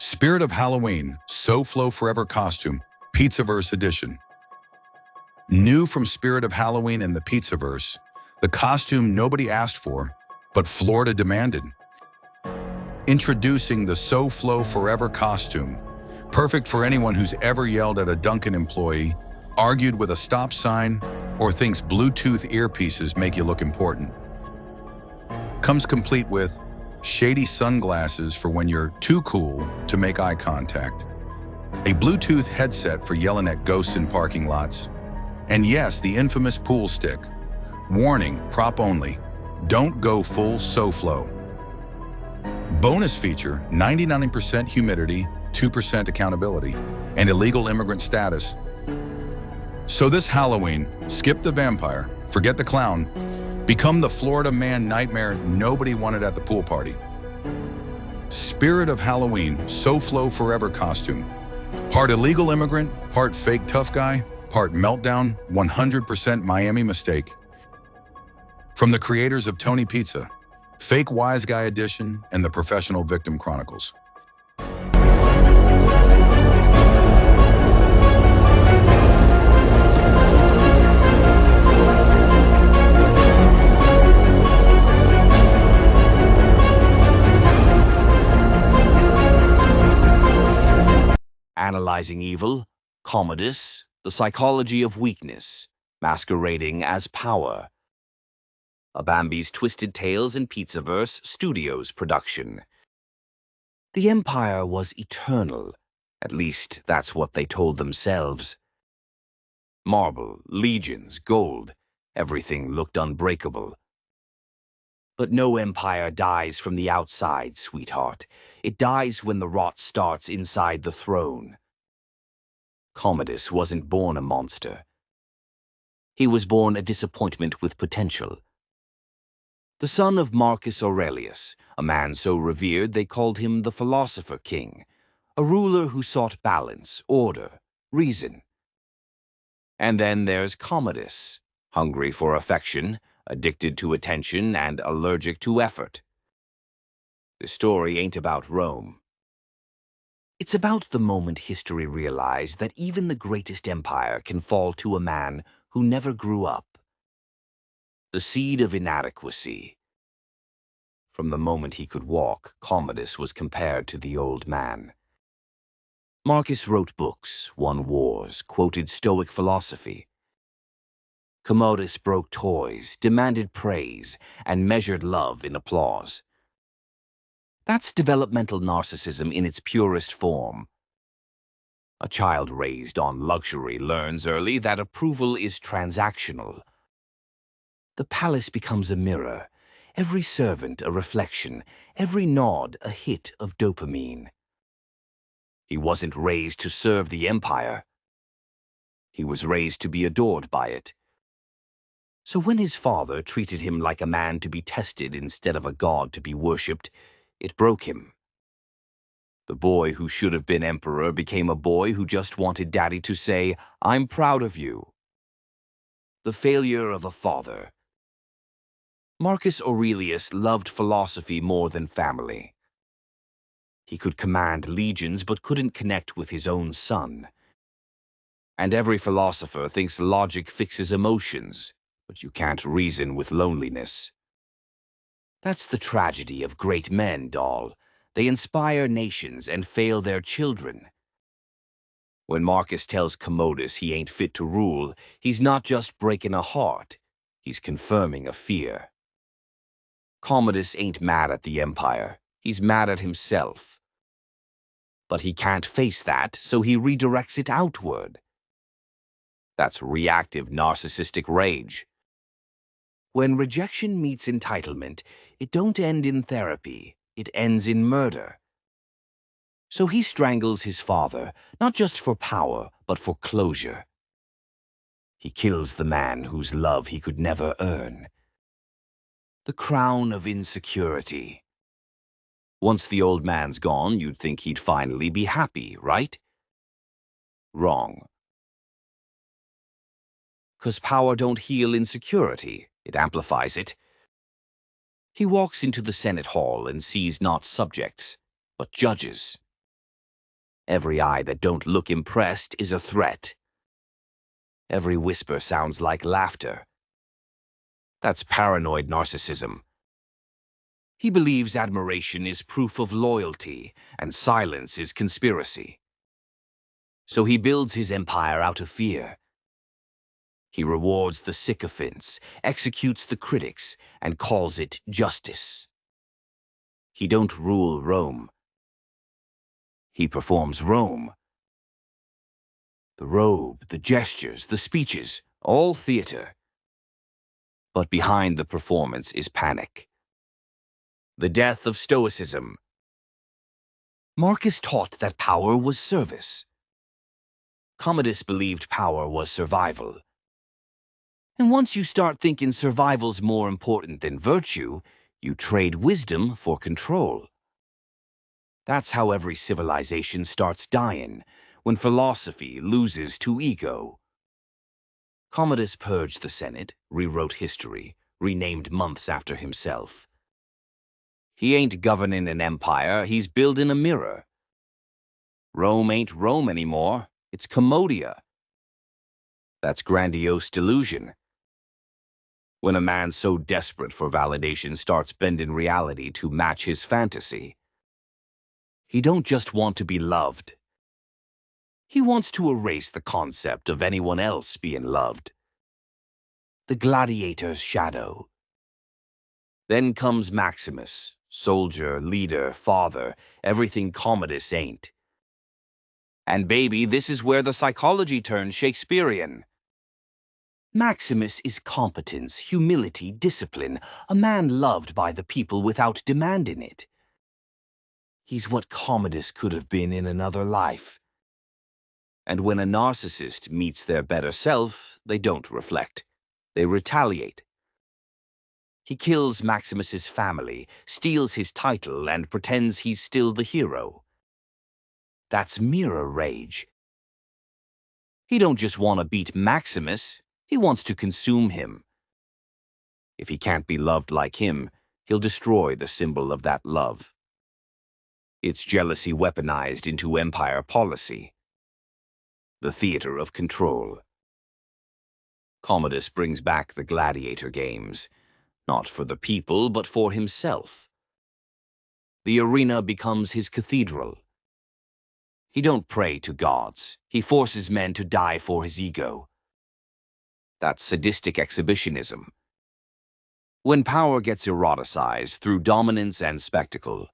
Spirit of Halloween, So Flow Forever Costume, Pizzaverse Edition. New from Spirit of Halloween and the Pizzaverse, the costume nobody asked for, but Florida demanded. Introducing the So Flow Forever costume, perfect for anyone who's ever yelled at a Dunkin' employee, argued with a stop sign, or thinks Bluetooth earpieces make you look important. Comes complete with shady sunglasses for when you're too cool to make eye contact, a Bluetooth headset for yelling at ghosts in parking lots, and yes, the infamous pool stick. Warning, prop only. Don't go full SoFlo. Bonus feature, 99% humidity, 2% accountability, and illegal immigrant status. So this Halloween, skip the vampire, forget the clown, become the Florida man nightmare nobody wanted at the pool party. Spirit of Halloween, So Flow Forever costume. Part illegal immigrant, part fake tough guy, part meltdown, 100% Miami mistake. From the creators of Tony Pizza, Fake Wise Guy Edition, and the Professional Victim Chronicles. Analyzing Evil, Commodus, The Psychology of Weakness, Masquerading as Power. A Bambi's Twisted Tales and Pizzaverse Studios production. The Empire was eternal, at least that's what they told themselves. Marble, legions, gold, everything looked unbreakable. But no empire dies from the outside, sweetheart. It dies when the rot starts inside the throne. Commodus wasn't born a monster. He was born a disappointment with potential. The son of Marcus Aurelius, a man so revered they called him the Philosopher King, a ruler who sought balance, order, reason. And then there's Commodus, hungry for affection, addicted to attention, and allergic to effort. The story ain't about Rome. It's about the moment history realized that even the greatest empire can fall to a man who never grew up. The seed of inadequacy. From the moment he could walk, Commodus was compared to the old man. Marcus wrote books, won wars, quoted Stoic philosophy. Commodus broke toys, demanded praise, and measured love in applause. That's developmental narcissism in its purest form. A child raised on luxury learns early that approval is transactional. The palace becomes a mirror, every servant a reflection, every nod a hit of dopamine. He wasn't raised to serve the empire. He was raised to be adored by it. So when his father treated him like a man to be tested instead of a god to be worshipped, it broke him. The boy who should have been emperor became a boy who just wanted daddy to say, "I'm proud of you." The failure of a father. Marcus Aurelius loved philosophy more than family. He could command legions but couldn't connect with his own son. And every philosopher thinks logic fixes emotions, but you can't reason with loneliness. That's the tragedy of great men, doll. They inspire nations and fail their children. When Marcus tells Commodus he ain't fit to rule, he's not just breaking a heart, he's confirming a fear. Commodus ain't mad at the empire, he's mad at himself. But he can't face that, so he redirects it outward. That's reactive narcissistic rage. When rejection meets entitlement, it don't end in therapy, it ends in murder. So he strangles his father, not just for power, but for closure. He kills the man whose love he could never earn. The crown of insecurity. Once the old man's gone, you'd think he'd finally be happy, right? Wrong. 'Cause power don't heal insecurity, it amplifies it. He walks into the Senate hall and sees not subjects, but judges. Every eye that don't look impressed is a threat. Every whisper sounds like laughter. That's paranoid narcissism. He believes admiration is proof of loyalty, and silence is conspiracy. So he builds his empire out of fear. He rewards the sycophants, executes the critics, and calls it justice. He don't rule Rome. He performs Rome. The robe, the gestures, the speeches, all theater. But behind the performance is panic. The death of Stoicism. Marcus taught that power was service. Commodus believed power was survival. And once you start thinking survival's more important than virtue, you trade wisdom for control. That's how every civilization starts dying, when philosophy loses to ego. Commodus purged the Senate, rewrote history, renamed months after himself. He ain't governing an empire, he's building a mirror. Rome ain't Rome anymore, it's Commodia. That's grandiose delusion. When a man so desperate for validation starts bending reality to match his fantasy. He don't just want to be loved. He wants to erase the concept of anyone else being loved. The gladiator's shadow. Then comes Maximus, soldier, leader, father, everything Commodus ain't. And baby, this is where the psychology turns Shakespearean. Maximus is competence, humility, discipline, a man loved by the people without demanding it. He's what Commodus could have been in another life. And when a narcissist meets their better self, they don't reflect. They retaliate. He kills Maximus's family, steals his title, and pretends he's still the hero. That's mirror rage. He don't just want to beat Maximus, he wants to consume him. If he can't be loved like him, he'll destroy the symbol of that love. It's jealousy weaponized into empire policy. The theater of control. Commodus brings back the gladiator games, not for the people, but for himself. The arena becomes his cathedral. He don't pray to gods. He forces men to die for his ego. That's sadistic exhibitionism. When power gets eroticized through dominance and spectacle,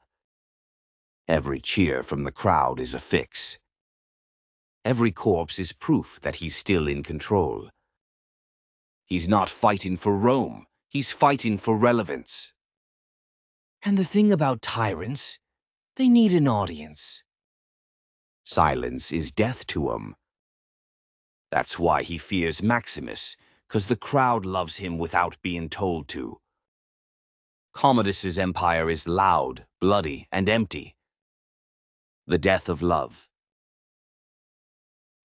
every cheer from the crowd is a fix. Every corpse is proof that he's still in control. He's not fighting for Rome. He's fighting for relevance. And the thing about tyrants, they need an audience. Silence is death to him. That's why he fears Maximus, 'cause the crowd loves him without being told to. Commodus's empire is loud, bloody, and empty. The death of love.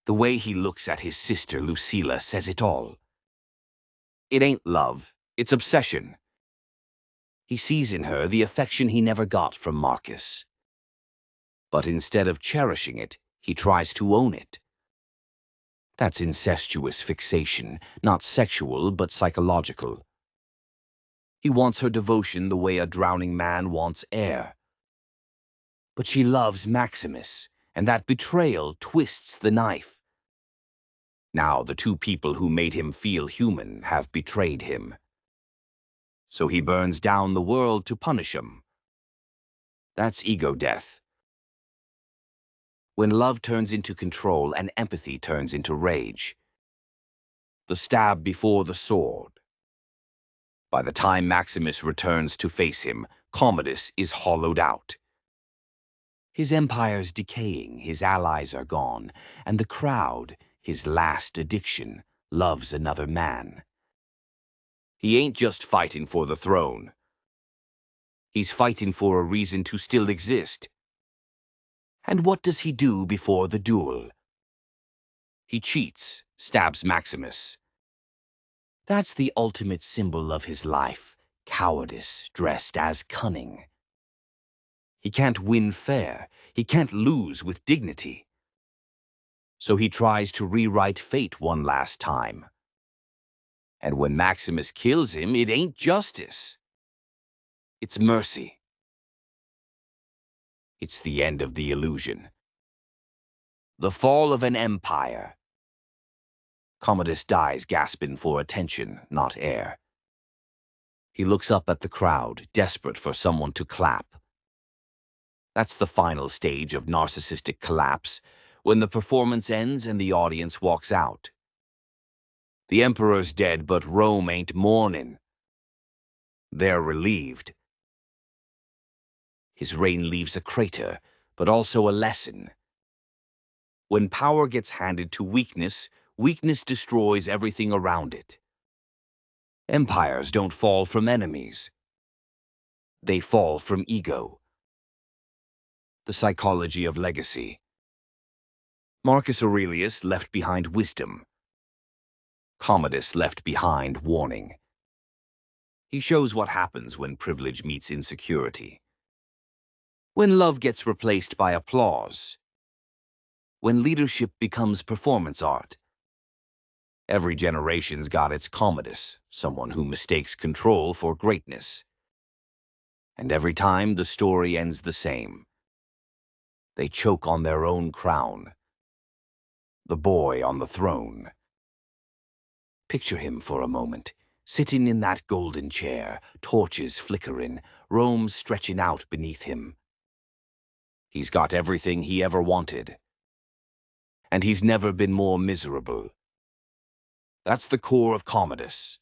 The way he looks at his sister Lucilla says it all. It ain't love, it's obsession. He sees in her the affection he never got from Marcus. But instead of cherishing it, he tries to own it. That's incestuous fixation, not sexual but psychological. He wants her devotion the way a drowning man wants air. But she loves Maximus, and that betrayal twists the knife. Now the two people who made him feel human have betrayed him. So he burns down the world to punish them. That's ego death. When love turns into control and empathy turns into rage. The stab before the sword. By the time Maximus returns to face him, Commodus is hollowed out. His empire's decaying, his allies are gone, and the crowd, his last addiction, loves another man. He ain't just fighting for the throne. He's fighting for a reason to still exist. And what does he do before the duel? He cheats, stabs Maximus. That's the ultimate symbol of his life, cowardice dressed as cunning. He can't win fair. He can't lose with dignity. So he tries to rewrite fate one last time. And when Maximus kills him, it ain't justice. It's mercy. It's the end of the illusion. The fall of an empire. Commodus dies gasping for attention, not air. He looks up at the crowd, desperate for someone to clap. That's the final stage of narcissistic collapse, when the performance ends and the audience walks out. The emperor's dead, but Rome ain't mourning. They're relieved. His reign leaves a crater, but also a lesson. When power gets handed to weakness, weakness destroys everything around it. Empires don't fall from enemies. They fall from ego. The psychology of legacy. Marcus Aurelius left behind wisdom. Commodus left behind warning. He shows what happens when privilege meets insecurity. When love gets replaced by applause. When leadership becomes performance art. Every generation's got its Commodus, someone who mistakes control for greatness. And every time the story ends the same. They choke on their own crown. The boy on the throne. Picture him for a moment, sitting in that golden chair, torches flickering, Rome stretching out beneath him. He's got everything he ever wanted. And he's never been more miserable. That's the core of Commodus.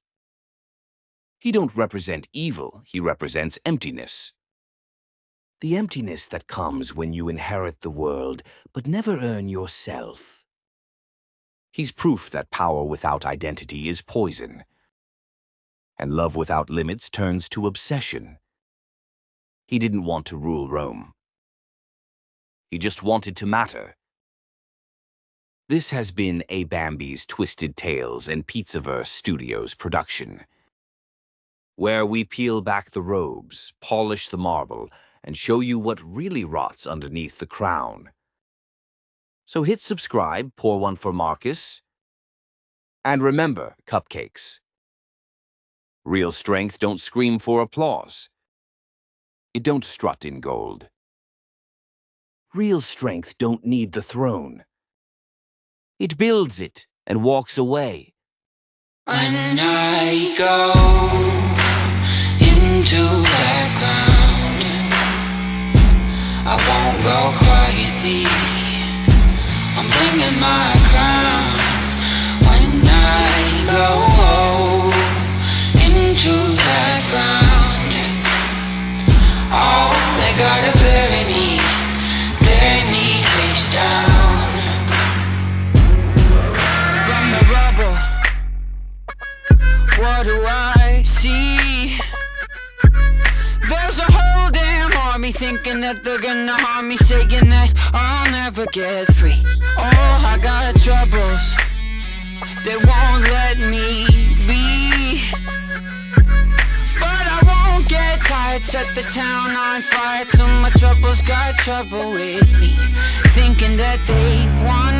He don't represent evil, he represents emptiness. The emptiness that comes when you inherit the world, but never earn yourself. He's proof that power without identity is poison. And love without limits turns to obsession. He didn't want to rule Rome. He just wanted to matter. This has been a Bambi's Twisted Tales and Pizzaverse Studios production, where we peel back the robes, polish the marble, and show you what really rots underneath the crown. So hit subscribe, pour one for Marcus, and remember, cupcakes. Real strength don't scream for applause. It don't strut in gold. Real strength don't need the throne. It builds it and walks away. When I go into that ground, I won't go quietly. I'm bringing my crown. When I go into that ground, oh, they gotta bury me face down. From the rubble, what do I see? There's a whole damn army thinking that they're gonna harm me, saying that I'll never get free. Oh, I got troubles, they won't let me be. But I won't get tired, set the town on fire till my troubles got trouble with me. Thinking that they've won,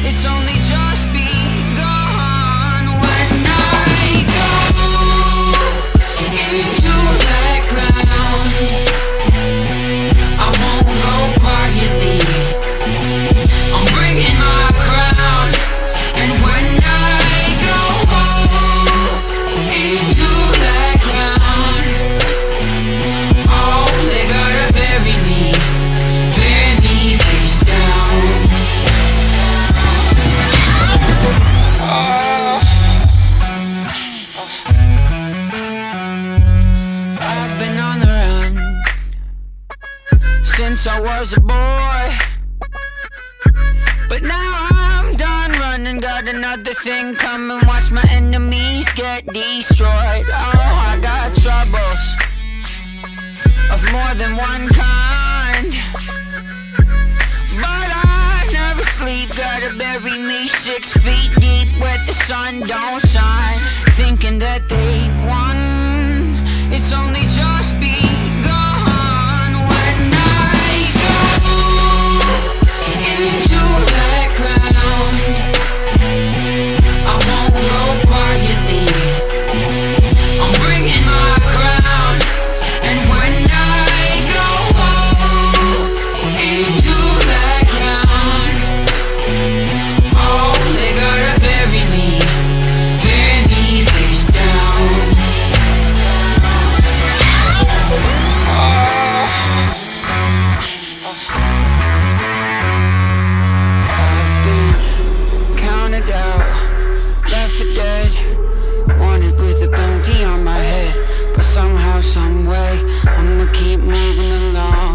it's only just begun. When I go into that ground, I won't go quietly. I'm bringing my crown. And when I go into that ground, oh, they gotta bury me face down. I've been on the run since I was a boy, but now I'm done running, got another thing coming. Watch my enemies get destroyed. Oh, I got troubles of more than one kind, but I never sleep. Gotta bury me 6 feet deep where the sun don't shine. Thinking that they've won, it's only just begun. When for dead. Wanted with a bounty on my head, but somehow, someway, I'ma keep moving along.